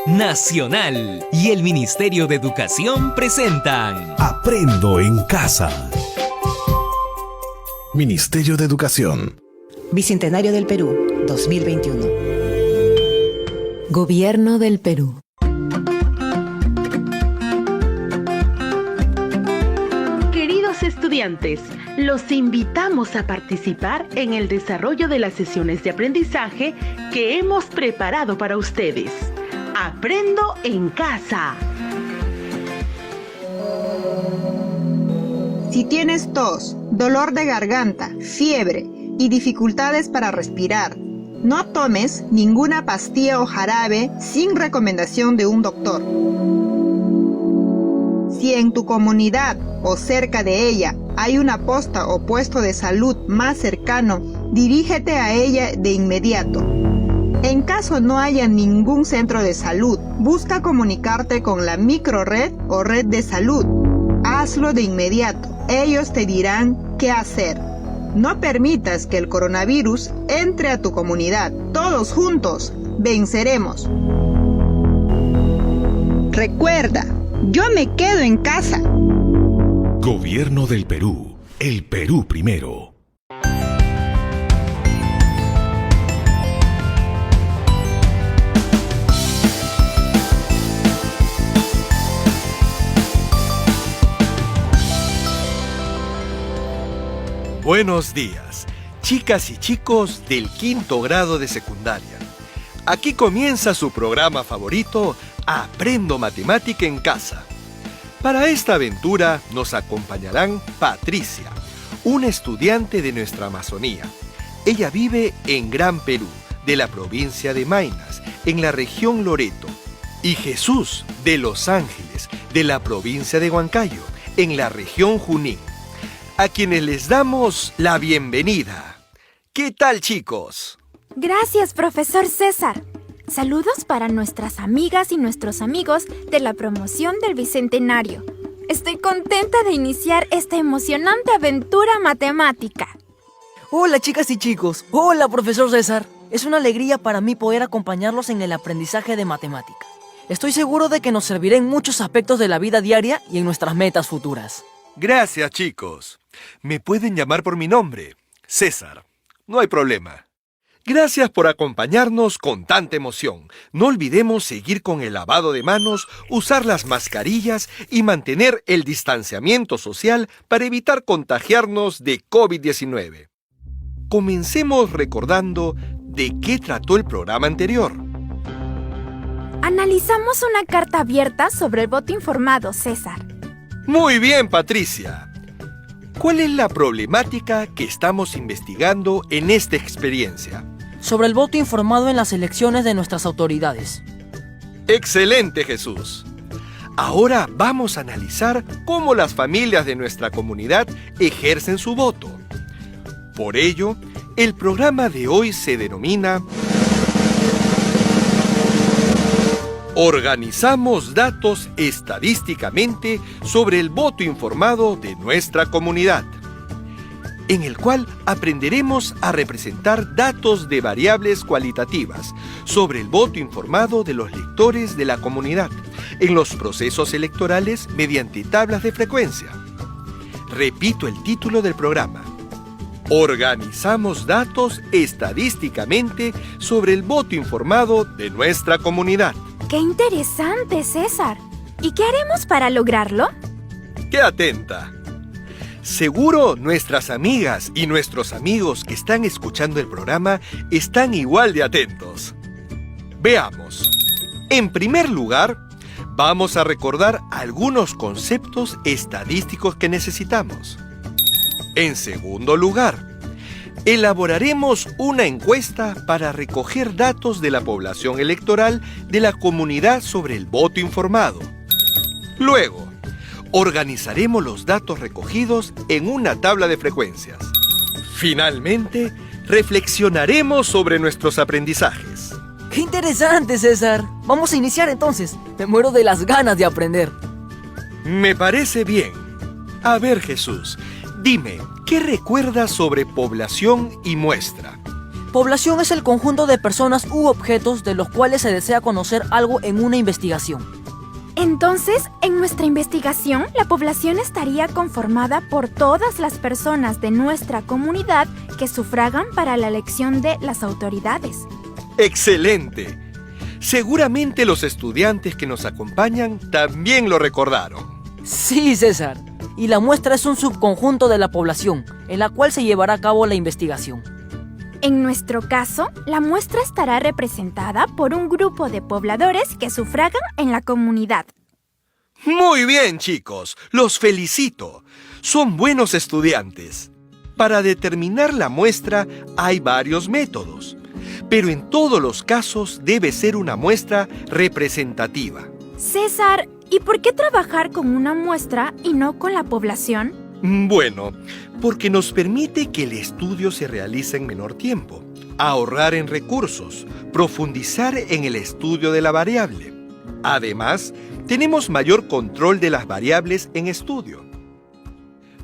Nacional y el Ministerio de Educación presentan Aprendo en Casa. Ministerio de Educación. Bicentenario del Perú, 2021. Gobierno del Perú. Queridos estudiantes, los invitamos a participar en el desarrollo de las sesiones de aprendizaje que hemos preparado para ustedes. Aprendo en casa. Si tienes tos, dolor de garganta, fiebre y dificultades para respirar, no tomes ninguna pastilla o jarabe sin recomendación de un doctor. Si en tu comunidad o cerca de ella hay una posta o puesto de salud más cercano, dirígete a ella de inmediato. En caso no haya ningún centro de salud, busca comunicarte con la microred o red de salud. Hazlo de inmediato. Ellos te dirán qué hacer. No permitas que el coronavirus entre a tu comunidad. Todos juntos venceremos. Recuerda, yo me quedo en casa. Gobierno del Perú. El Perú primero. Buenos días, chicas y chicos del quinto grado de secundaria. Aquí comienza su programa favorito, Aprendo Matemática en Casa. Para esta aventura nos acompañarán Patricia, una estudiante de nuestra Amazonía. Ella vive en Gran Perú, de la provincia de Maynas, en la región Loreto. Y Jesús, de Los Ángeles, de la provincia de Huancayo, en la región Junín, a quienes les damos la bienvenida. ¿Qué tal, chicos? Gracias, profesor César. Saludos para nuestras amigas y nuestros amigos de la promoción del Bicentenario. Estoy contenta de iniciar esta emocionante aventura matemática. Hola, chicas y chicos. Hola, profesor César. Es una alegría para mí poder acompañarlos en el aprendizaje de matemáticas. Estoy seguro de que nos servirá en muchos aspectos de la vida diaria y en nuestras metas futuras. Gracias, chicos. Me pueden llamar por mi nombre, César. No hay problema. Gracias por acompañarnos con tanta emoción. No olvidemos seguir con el lavado de manos, usar las mascarillas y mantener el distanciamiento social para evitar contagiarnos de COVID-19. Comencemos recordando de qué trató el programa anterior. Analizamos una carta abierta sobre el voto informado, César. Muy bien, Patricia. ¿Cuál es la problemática que estamos investigando en esta experiencia? Sobre el voto informado en las elecciones de nuestras autoridades. ¡Excelente, Jesús! Ahora vamos a analizar cómo las familias de nuestra comunidad ejercen su voto. Por ello, el programa de hoy se denomina Organizamos datos estadísticamente sobre el voto informado de nuestra comunidad, en el cual aprenderemos a representar datos de variables cualitativas sobre el voto informado de los lectores de la comunidad en los procesos electorales mediante tablas de frecuencia. Repito el título del programa. Organizamos datos estadísticamente sobre el voto informado de nuestra comunidad. ¡Qué interesante, César! ¿Y qué haremos para lograrlo? ¡Qué atenta! Seguro nuestras amigas y nuestros amigos que están escuchando el programa están igual de atentos. Veamos. En primer lugar, vamos a recordar algunos conceptos estadísticos que necesitamos. En segundo lugar, elaboraremos una encuesta para recoger datos de la población electoral de la comunidad sobre el voto informado. Luego, organizaremos los datos recogidos en una tabla de frecuencias. Finalmente, reflexionaremos sobre nuestros aprendizajes. ¡Qué interesante, César! Vamos a iniciar entonces. Me muero de las ganas de aprender. Me parece bien. A ver, Jesús, dime, ¿qué recuerdas sobre población y muestra? Población es el conjunto de personas u objetos de los cuales se desea conocer algo en una investigación. Entonces, en nuestra investigación, la población estaría conformada por todas las personas de nuestra comunidad que sufragan para la elección de las autoridades. ¡Excelente! Seguramente los estudiantes que nos acompañan también lo recordaron. Sí, César. Y la muestra es un subconjunto de la población, en la cual se llevará a cabo la investigación. En nuestro caso, la muestra estará representada por un grupo de pobladores que sufragan en la comunidad. Muy bien, chicos. Los felicito. Son buenos estudiantes. Para determinar la muestra hay varios métodos, pero en todos los casos debe ser una muestra representativa. César, ¿y por qué trabajar con una muestra y no con la población? Bueno, porque nos permite que el estudio se realice en menor tiempo, ahorrar en recursos, profundizar en el estudio de la variable. Además, tenemos mayor control de las variables en estudio.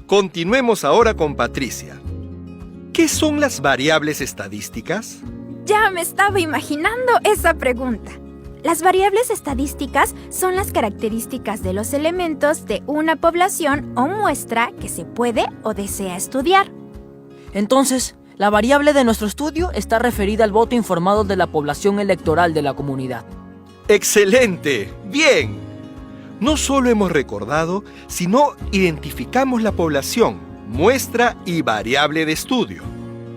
Continuemos ahora con Patricia. ¿Qué son las variables estadísticas? Ya me estaba imaginando esa pregunta. Las variables estadísticas son las características de los elementos de una población o muestra que se puede o desea estudiar. Entonces, la variable de nuestro estudio está referida al voto informado de la población electoral de la comunidad. ¡Excelente! ¡Bien! No solo hemos recordado, sino identificamos la población, muestra y variable de estudio.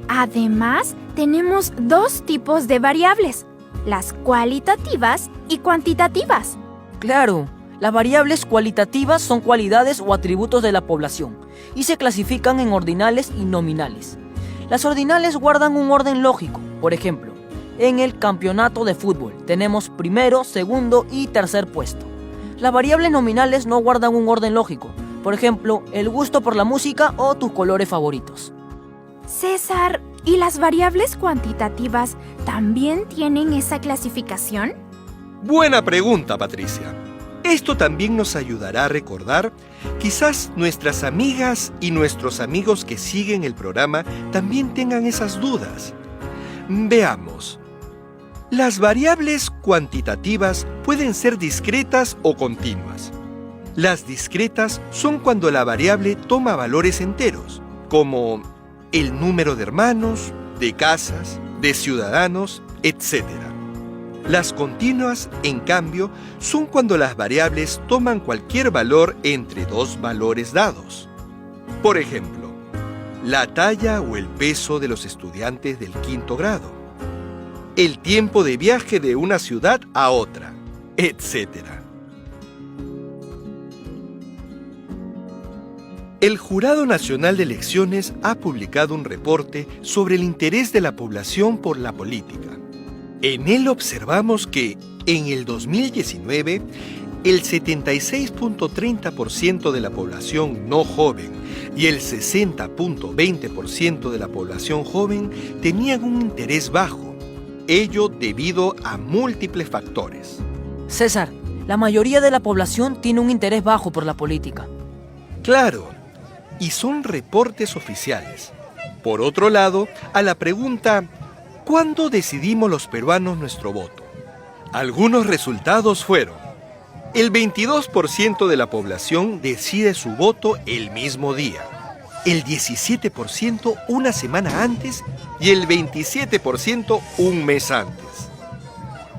Además, tenemos dos tipos de variables, las cualitativas y cuantitativas. Claro, las variables cualitativas son cualidades o atributos de la población y se clasifican en ordinales y nominales. Las ordinales guardan un orden lógico. Por ejemplo, en el campeonato de fútbol tenemos primero, segundo y tercer puesto. Las variables nominales no guardan un orden lógico. Por ejemplo, el gusto por la música o tus colores favoritos. César, ¿y las variables cuantitativas también tienen esa clasificación? Buena pregunta, Patricia. Esto también nos ayudará a recordar, quizás nuestras amigas y nuestros amigos que siguen el programa también tengan esas dudas. Veamos. Las variables cuantitativas pueden ser discretas o continuas. Las discretas son cuando la variable toma valores enteros, como el número de hermanos, de casas, de ciudadanos, etc. Las continuas, en cambio, son cuando las variables toman cualquier valor entre dos valores dados. Por ejemplo, la talla o el peso de los estudiantes del quinto grado, el tiempo de viaje de una ciudad a otra, etc. El Jurado Nacional de Elecciones ha publicado un reporte sobre el interés de la población por la política. En él observamos que, en el 2019, el 76.30% de la población no joven y el 60.20% de la población joven tenían un interés bajo, ello debido a múltiples factores. César, la mayoría de la población tiene un interés bajo por la política. Claro, y son reportes oficiales. Por otro lado, a la pregunta, ¿cuándo decidimos los peruanos nuestro voto? Algunos resultados fueron: el 22% de la población decide su voto el mismo día, el 17% una semana antes y el 27% un mes antes.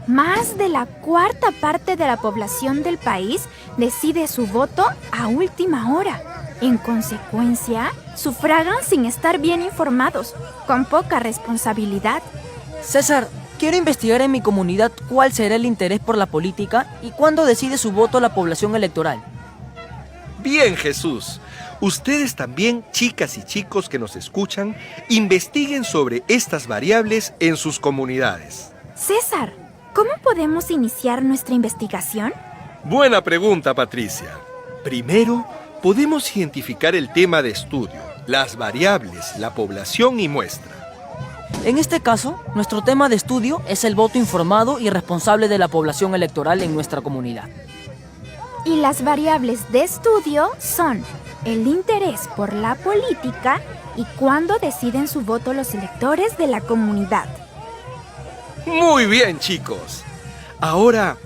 Más de la cuarta parte de la población del país decide su voto a última hora. En consecuencia, sufragan sin estar bien informados, con poca responsabilidad. César, quiero investigar en mi comunidad cuál será el interés por la política y cuándo decide su voto la población electoral. Bien, Jesús. Ustedes también, chicas y chicos que nos escuchan, investiguen sobre estas variables en sus comunidades. César, ¿cómo podemos iniciar nuestra investigación? Buena pregunta, Patricia. Primero, podemos identificar el tema de estudio, las variables, la población y muestra. En este caso, nuestro tema de estudio es el voto informado y responsable de la población electoral en nuestra comunidad. Y las variables de estudio son el interés por la política ¿Y cuándo deciden su voto los electores de la comunidad? Muy bien, chicos. Ahora,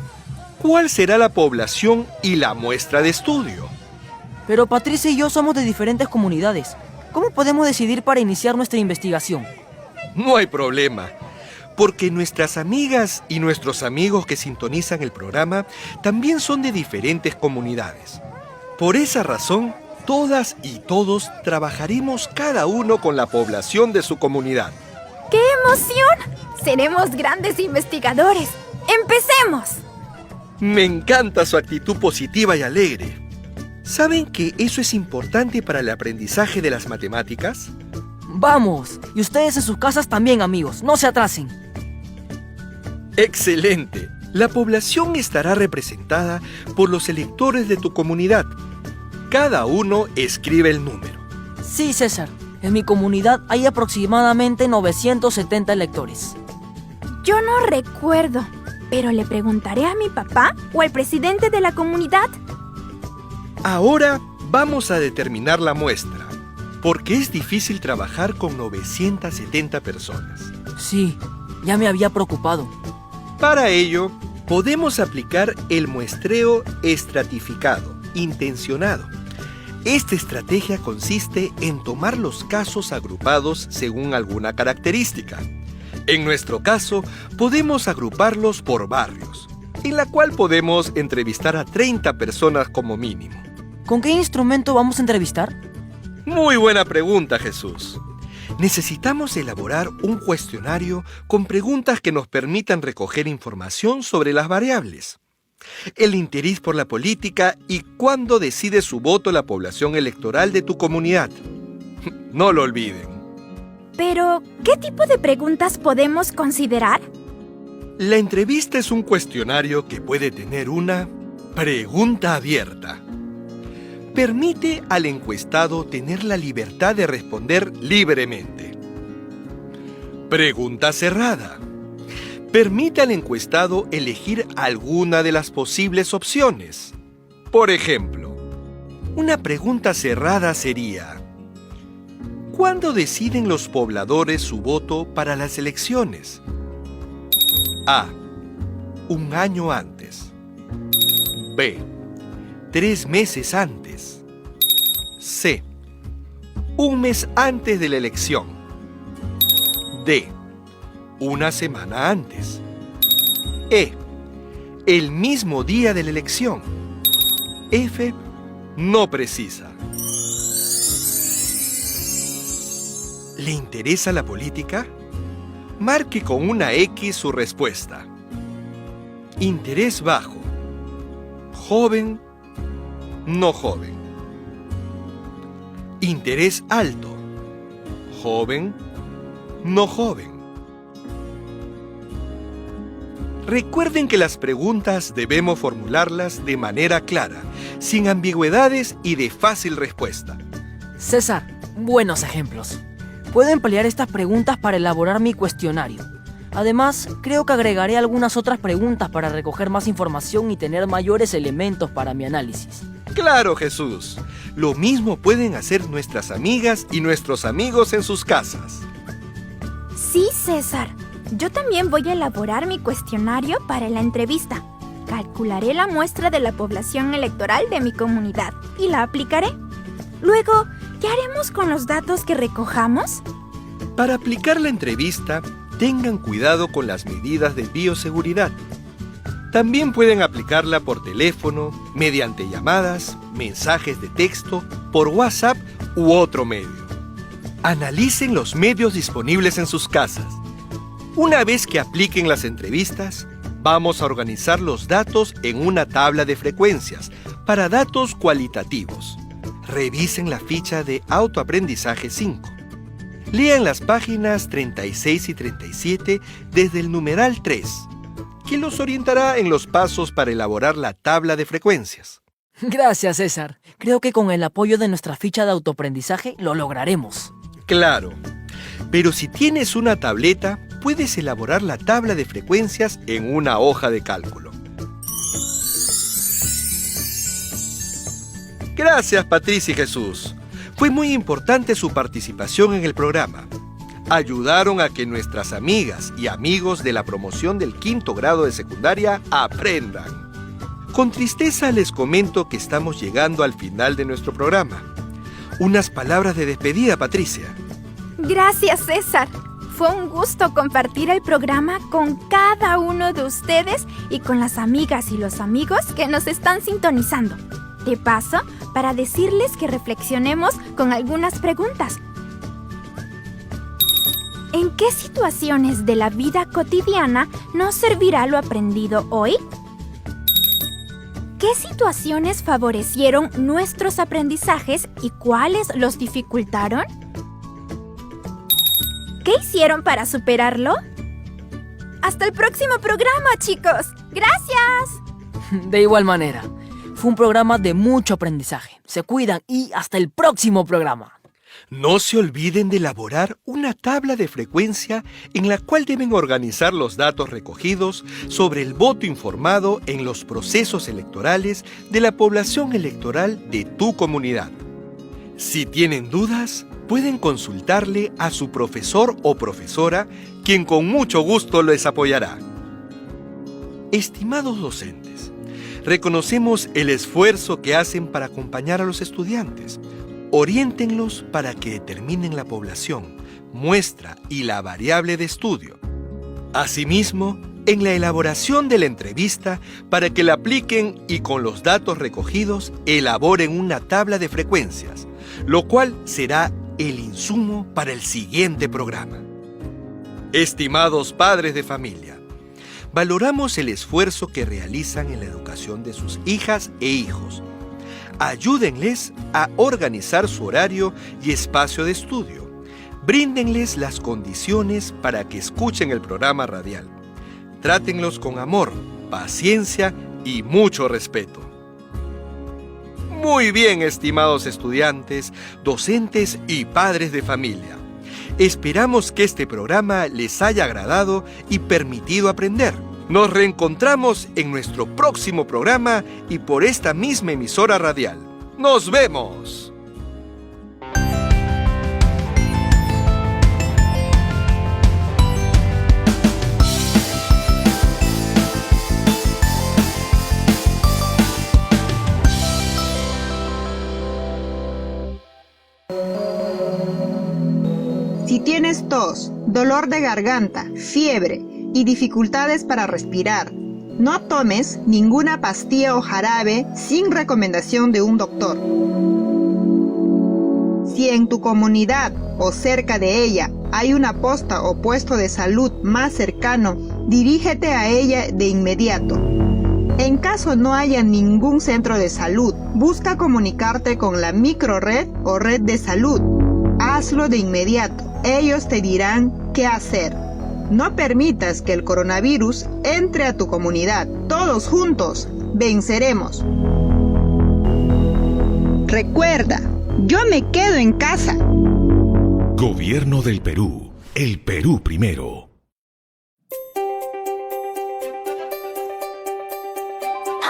¿cuál será la población y la muestra de estudio? Pero Patricia y yo somos de diferentes comunidades. ¿Cómo podemos decidir para iniciar nuestra investigación? No hay problema, porque nuestras amigas y nuestros amigos que sintonizan el programa también son de diferentes comunidades. Por esa razón, todas y todos trabajaremos cada uno con la población de su comunidad. ¡Qué emoción! ¡Seremos grandes investigadores! ¡Empecemos! Me encanta su actitud positiva y alegre. ¿Saben que eso es importante para el aprendizaje de las matemáticas? ¡Vamos! Y ustedes en sus casas también, amigos. No se atrasen. ¡Excelente! La población estará representada por los electores de tu comunidad. Cada uno escribe el número. Sí, César. En mi comunidad hay aproximadamente 970 electores. Yo no recuerdo, pero le preguntaré a mi papá o al presidente de la comunidad. Ahora vamos a determinar la muestra, porque es difícil trabajar con 970 personas. Sí, ya me había preocupado. Para ello, podemos aplicar el muestreo estratificado, intencionado. Esta estrategia consiste en tomar los casos agrupados según alguna característica. En nuestro caso, podemos agruparlos por barrios, en la cual podemos entrevistar a 30 personas como mínimo. ¿Con qué instrumento vamos a entrevistar? Muy buena pregunta, Jesús. Necesitamos elaborar un cuestionario con preguntas que nos permitan recoger información sobre las variables, el interés por la política y cuándo decide su voto la población electoral de tu comunidad. No lo olviden. Pero, ¿qué tipo de preguntas podemos considerar? La entrevista es un cuestionario que puede tener una pregunta abierta. Permite al encuestado tener la libertad de responder libremente. Pregunta cerrada. Permite al encuestado elegir alguna de las posibles opciones. Por ejemplo, una pregunta cerrada sería: ¿cuándo deciden los pobladores su voto para las elecciones? A. Un año antes. B. 3 meses antes. C. Un mes antes de la elección. D. Una semana antes. E. El mismo día de la elección. F. No precisa. ¿Le interesa la política? Marque con una X su respuesta. Interés bajo. Joven. No joven. Interés alto. Joven. No joven. Recuerden que las preguntas debemos formularlas de manera clara, sin ambigüedades y de fácil respuesta. César, buenos ejemplos. Puedo emplear estas preguntas para elaborar mi cuestionario. Además, creo que agregaré algunas otras preguntas para recoger más información y tener mayores elementos para mi análisis. ¡Claro, Jesús! Lo mismo pueden hacer nuestras amigas y nuestros amigos en sus casas. Sí, César. Yo también voy a elaborar mi cuestionario para la entrevista. Calcularé la muestra de la población electoral de mi comunidad y la aplicaré. Luego, ¿qué haremos con los datos que recojamos? Para aplicar la entrevista, tengan cuidado con las medidas de bioseguridad. También pueden aplicarla por teléfono, mediante llamadas, mensajes de texto, por WhatsApp u otro medio. Analicen los medios disponibles en sus casas. Una vez que apliquen las entrevistas, vamos a organizar los datos en una tabla de frecuencias para datos cualitativos. Revisen la ficha de Autoaprendizaje 5. Lean las páginas 36 y 37 desde el numeral 3, que los orientará en los pasos para elaborar la tabla de frecuencias. Gracias, César. Creo que con el apoyo de nuestra ficha de autoaprendizaje lo lograremos. Claro, pero si tienes una tableta, puedes elaborar la tabla de frecuencias en una hoja de cálculo. Gracias, Patricia y Jesús. Fue muy importante su participación en el programa. Ayudaron a que nuestras amigas y amigos de la promoción del 5º grado de secundaria aprendan. Con tristeza les comento que estamos llegando al final de nuestro programa. Unas palabras de despedida, Patricia. Gracias, César. Fue un gusto compartir el programa con cada uno de ustedes y con las amigas y los amigos que nos están sintonizando. De paso, para decirles que reflexionemos con algunas preguntas. ¿En qué situaciones de la vida cotidiana nos servirá lo aprendido hoy? ¿Qué situaciones favorecieron nuestros aprendizajes y cuáles los dificultaron? ¿Qué hicieron para superarlo? ¡Hasta el próximo programa, chicos! ¡Gracias! De igual manera, fue un programa de mucho aprendizaje. Se cuidan y hasta el próximo programa. No se olviden de elaborar una tabla de frecuencia en la cual deben organizar los datos recogidos sobre el voto informado en los procesos electorales de la población electoral de tu comunidad. Si tienen dudas, pueden consultarle a su profesor o profesora, quien con mucho gusto les apoyará. Estimados docentes, reconocemos el esfuerzo que hacen para acompañar a los estudiantes. Oriéntenlos para que determinen la población, muestra y la variable de estudio. Asimismo, en la elaboración de la entrevista, para que la apliquen y con los datos recogidos elaboren una tabla de frecuencias, lo cual será el insumo para el siguiente programa. Estimados padres de familia, valoramos el esfuerzo que realizan en la educación de sus hijas e hijos. Ayúdenles a organizar su horario y espacio de estudio. Bríndenles las condiciones para que escuchen el programa radial. Trátenlos con amor, paciencia y mucho respeto. Muy bien, estimados estudiantes, docentes y padres de familia. Esperamos que este programa les haya agradado y permitido aprender. Nos reencontramos en nuestro próximo programa y por esta misma emisora radial. ¡Nos vemos! Si tienes tos, dolor de garganta, fiebre y dificultades para respirar, no tomes ninguna pastilla o jarabe sin recomendación de un doctor. Si en tu comunidad o cerca de ella hay una posta o puesto de salud más cercano, dirígete a ella de inmediato. En caso no haya ningún centro de salud, busca comunicarte con la microred o red de salud. Hazlo de inmediato. Ellos te dirán qué hacer. No permitas que el coronavirus entre a tu comunidad. Todos juntos venceremos. Recuerda, yo me quedo en casa. Gobierno del Perú. El Perú primero.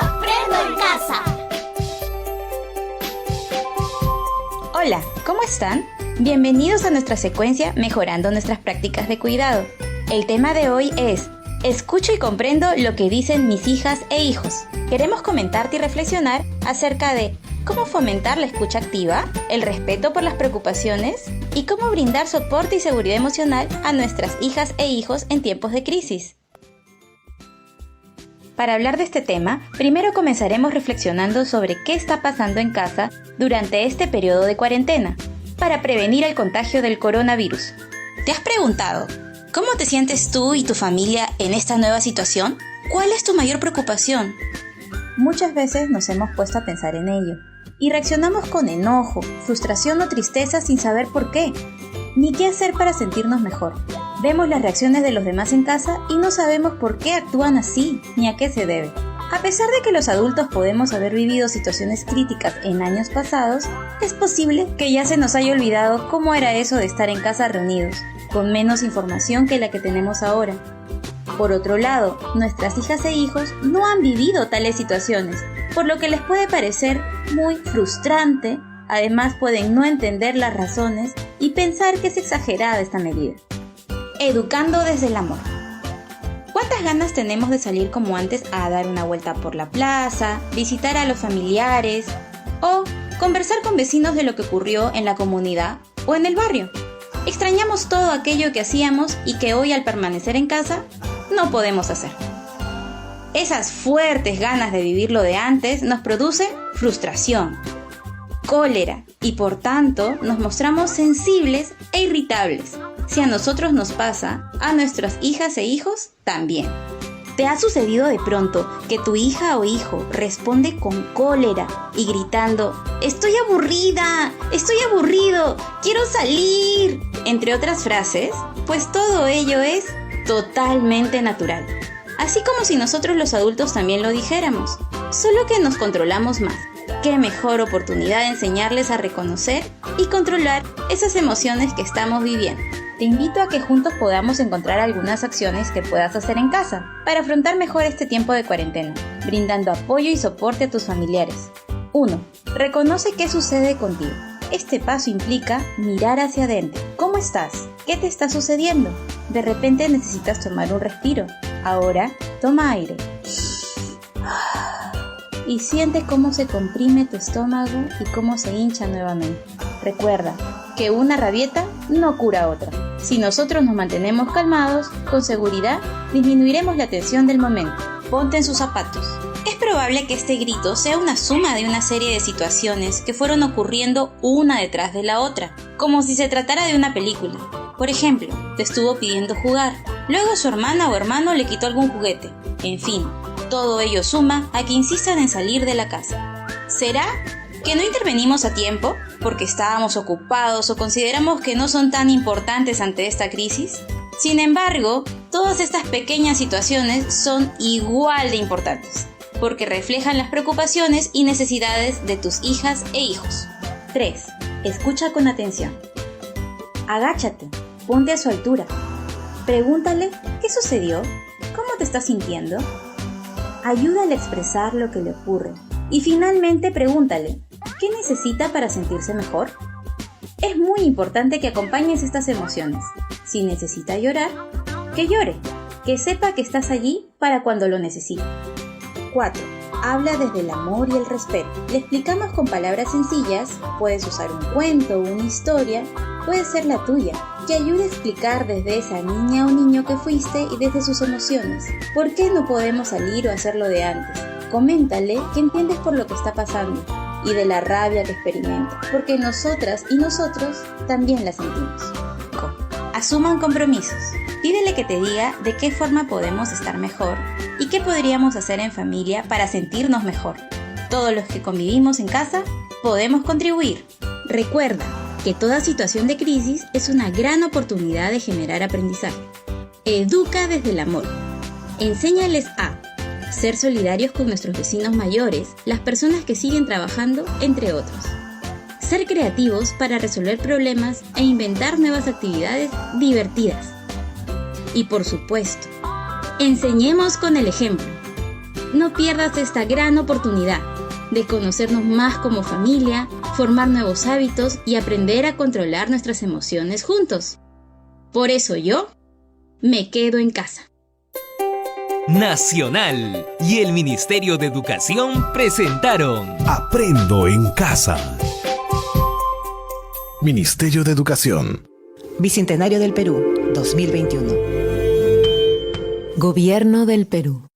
Aprendo en casa. Hola, ¿cómo están? Bienvenidos a nuestra secuencia Mejorando nuestras prácticas de cuidado. El tema de hoy es: escucho y comprendo lo que dicen mis hijas e hijos. Queremos comentarte y reflexionar acerca de cómo fomentar la escucha activa, el respeto por las preocupaciones y cómo brindar soporte y seguridad emocional a nuestras hijas e hijos en tiempos de crisis. Para hablar de este tema, primero comenzaremos reflexionando sobre qué está pasando en casa durante este periodo de cuarentena para prevenir el contagio del coronavirus. ¿Te has preguntado cómo te sientes tú y tu familia en esta nueva situación? ¿Cuál es tu mayor preocupación? Muchas veces nos hemos puesto a pensar en ello y reaccionamos con enojo, frustración o tristeza sin saber por qué, ni qué hacer para sentirnos mejor. Vemos las reacciones de los demás en casa y no sabemos por qué actúan así ni a qué se debe. A pesar de que los adultos podemos haber vivido situaciones críticas en años pasados, es posible que ya se nos haya olvidado cómo era eso de estar en casa reunidos, con menos información que la que tenemos ahora. Por otro lado, nuestras hijas e hijos no han vivido tales situaciones, por lo que les puede parecer muy frustrante Además, pueden no entender las razones y pensar que es exagerada esta medida. Educando desde el amor. ¿Cuántas ganas tenemos de salir como antes a dar una vuelta por la plaza, visitar a los familiares o conversar con vecinos de lo que ocurrió en la comunidad o en el barrio? Extrañamos todo aquello que hacíamos y que hoy, al permanecer en casa, no podemos hacer. Esas fuertes ganas de vivir lo de antes nos producen frustración, cólera y por tanto nos mostramos sensibles e irritables. Si a nosotros nos pasa, a nuestras hijas e hijos también. ¿Te ha sucedido de pronto que tu hija o hijo responde con cólera y gritando «Estoy aburrida! ¡Estoy aburrido! ¡Quiero salir!», entre otras frases? Pues todo ello es totalmente natural. Así como si nosotros los adultos también lo dijéramos, solo que nos controlamos más. Qué mejor oportunidad de enseñarles a reconocer y controlar esas emociones que estamos viviendo. Te invito a que juntos podamos encontrar algunas acciones que puedas hacer en casa para afrontar mejor este tiempo de cuarentena, brindando apoyo y soporte a tus familiares. 1. Reconoce qué sucede contigo. Este paso implica mirar hacia adentro. ¿Cómo estás? ¿Qué te está sucediendo? De repente necesitas tomar un respiro. Ahora, toma aire. Y siente cómo se comprime tu estómago y cómo se hincha nuevamente. Recuerda que una rabieta no cura otra. Si nosotros nos mantenemos calmados, con seguridad disminuiremos la tensión del momento. Ponte en sus zapatos. Es probable que este grito sea una suma de una serie de situaciones que fueron ocurriendo una detrás de la otra, como si se tratara de una película. Por ejemplo, te estuvo pidiendo jugar, luego su hermana o hermano le quitó algún juguete. En fin, todo ello suma a que insistan en salir de la casa. ¿Será que no intervenimos a tiempo porque estábamos ocupados o consideramos que no son tan importantes ante esta crisis? Sin embargo, todas estas pequeñas situaciones son igual de importantes, porque reflejan las preocupaciones y necesidades de tus hijas e hijos. 3. Escucha con atención. Agáchate, ponte a su altura. Pregúntale qué sucedió, cómo te estás sintiendo. Ayúdale a expresar lo que le ocurre. Y finalmente pregúntale, ¿qué necesita para sentirse mejor? Es muy importante que acompañes estas emociones. Si necesita llorar, que llore. Que sepa que estás allí para cuando lo necesite. 4. Habla desde el amor y el respeto. Le explicamos con palabras sencillas, puedes usar un cuento o una historia, puede ser la tuya, que ayude a explicar desde esa niña o niño que fuiste y desde sus emociones. ¿Por qué no podemos salir o hacerlo de antes? Coméntale que entiendes por lo que está pasando y de la rabia que experimenta, porque nosotras y nosotros también la sentimos. Asuman compromisos. Pídele que te diga de qué forma podemos estar mejor y qué podríamos hacer en familia para sentirnos mejor. Todos los que convivimos en casa podemos contribuir. Recuerda que toda situación de crisis es una gran oportunidad de generar aprendizaje. Educa desde el amor. Enséñales a ser solidarios con nuestros vecinos mayores, las personas que siguen trabajando, entre otros. Ser creativos para resolver problemas e inventar nuevas actividades divertidas. Y por supuesto, enseñemos con el ejemplo. No pierdas esta gran oportunidad de conocernos más como familia, formar nuevos hábitos y aprender a controlar nuestras emociones juntos. Por eso yo me quedo en casa. Nacional y el Ministerio de Educación presentaron Aprendo en casa. Ministerio de Educación. Bicentenario del Perú, 2021. Gobierno del Perú.